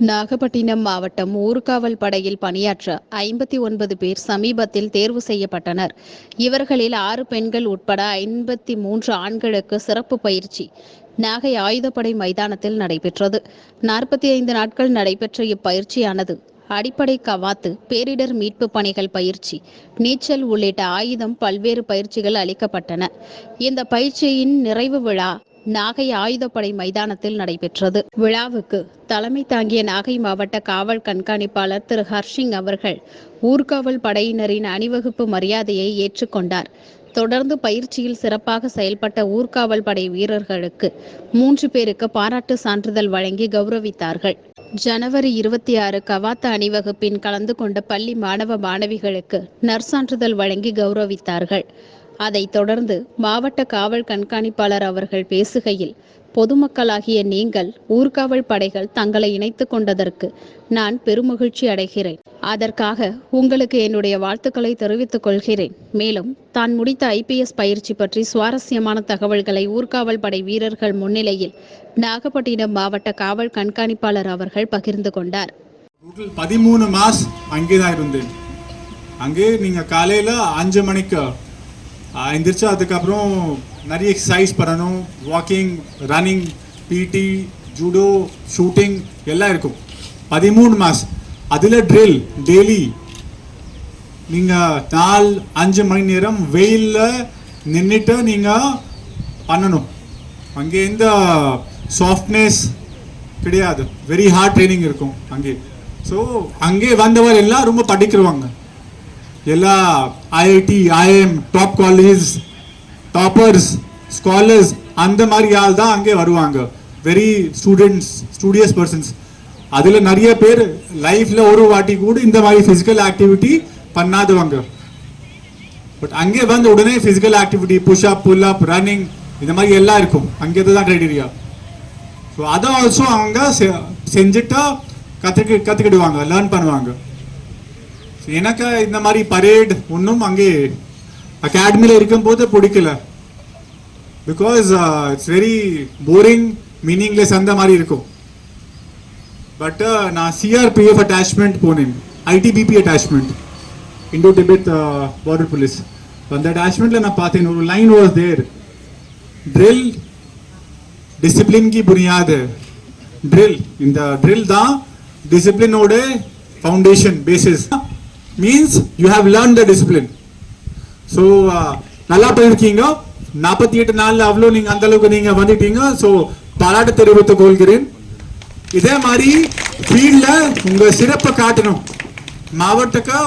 நாகப்பட்டினம் மாவட்டம் ஊர்காவல் படையில் பணியாற்ற 59 பேர் சமீபத்தில் தேர்வு செய்யப்பட்டனர். இவர்களில் 6 பெண்கள் உட்பட 53 ஆண்களுக்கு சிறப்பு பயிற்சி நாகை ஆயுதப்படை மைதானத்தில் நடைபெற்றது. 45 நாட்கள் நடைபெற்ற இப்பயிற்சியானது அடிப்படை கவாத்து, பேரிடர் மீட்பு பணிகள் பயிற்சி, நீச்சல் உள்ளிட்ட பல்வேறு பயிற்சிகள் அளிக்கப்பட்டன. இந்த பயிற்சியின் நிறைவு விழா நாகை ஆயுதப்படை மைதானத்தில் நடைபெற்றது. விழாவுக்கு தலைமை தாங்கிய நாகை மாவட்ட காவல் கண்காணிப்பாளர் திரு ஹர்ஷிங் அவர்கள் ஊர்காவல் படையினரின் அணிவகுப்பு மரியாதையை ஏற்றுக்கொண்டார். தொடர்ந்து பயிற்சியில் சிறப்பாக செயல்பட்ட ஊர்காவல் படை வீரர்களுக்கு 3 பேருக்கு பாராட்டு சான்றிதழ் வழங்கி கௌரவித்தார்கள். ஜனவரி 26 கவாத்து அணிவகுப்பின் கலந்து கொண்ட பள்ளி மாணவ மாணவிகளுக்கு நற்சான்றிதழ் வழங்கி கௌரவித்தார்கள். அதைத் தொடர்ந்து மாவட்ட காவல் கண்காணிப்பாளர் அவர்கள் பேசுகையில், பொதுமக்களாகிய நீங்கள் ஊர்காவல் படைகள் தங்களை இணைத்துக் கொண்டதற்கு நான் பெருமகிழ்ச்சி அடைகிறேன். அதற்காக உங்களுக்கு என்னுடைய வாழ்த்துக்களை தெரிவித்துக் கொள்கிறேன். மேலும் தான் முடித்த IPS பயிற்சி பற்றி சுவாரஸ்யமான தகவல்களை ஊர்காவல் படை வீரர்கள் முன்னிலையில் நாகப்பட்டினம் மாவட்ட காவல் கண்காணிப்பாளர் அவர்கள் பகிர்ந்து கொண்டார். 13 மாஸ் அங்கே தான் இருந்தேன். அங்கே நீங்கள் காலையில் 5 மணிக்கு எந்திரிச்சு அதுக்கப்புறம் நிறைய எக்ஸசைஸ் பண்ணணும். Walking, running, PT, judo, shooting எல்லாம் இருக்கும். 13 மாஸ் அதில் ட்ரில் டெய்லி நீங்கள் 4-5 மணி நேரம் வெயிலில் நின்றுட்டு நீங்கள் பண்ணணும். அங்கே எந்த சாஃப்ட்னஸ் கிடையாது, வெரி ஹார்ட் ட்ரைனிங் இருக்கும் அங்கே. ஸோ அங்கே வந்தவர் எல்லாம் ரொம்ப படிக்கிறவாங்க. எல்லா IIT, IIM, top college, toppers, scholars அந்த மாதிரி ஆள் தான் அங்கே வருவாங்க. Very studious persons. அதில் நிறைய பேர் லைஃப்பில் ஒரு வாட்டி கூட இந்த மாதிரி ஃபிசிக்கல் ஆக்டிவிட்டி பண்ணாதவங்க. பட் அங்கே வந்து உடனே physical activity, push-up, pull-up, running இந்த மாதிரி எல்லாம் இருக்கும். அங்கே தான் க்ரைட்டீரியா. ஸோ அதை ஆல்சோ அவங்க செஞ்சுட்டா கற்றுக்கிடுவாங்க, லேர்ன் பண்ணுவாங்க. எனக்கு இந்த மாதிரி பரேட் ஒன்றும் அங்கே அகாடமியில் இருக்கும்போது பிடிக்கல. Because it's very boring, meaningless அந்த மாதிரி இருக்கும். பட் நான் CRPF அட்டாச்மெண்ட் போனேன், ITBP attachment, Indo Tibet border police. அந்த அட்டாச்மெண்ட்டில் நான் பார்த்தேன், ஒரு line was there, drill discipline की बुनियाद है. ட்ரில், இந்த ட்ரில் தான் டிசிப்ளினோட foundation, basis. Means you have learned the discipline. So நல்லா போயிருக்கீங்க. 48 நாள்ல அவ்வளோ நீங்க அந்த அளவுக்கு நீங்க வந்துட்டீங்க. ஸோ பாராட்டு தெரிவித்துக் கொள்கிறேன். இதே மாதிரி ஃபீல்ட்ல உங்க சிறப்பை காட்டணும் மாவட்டக்கு.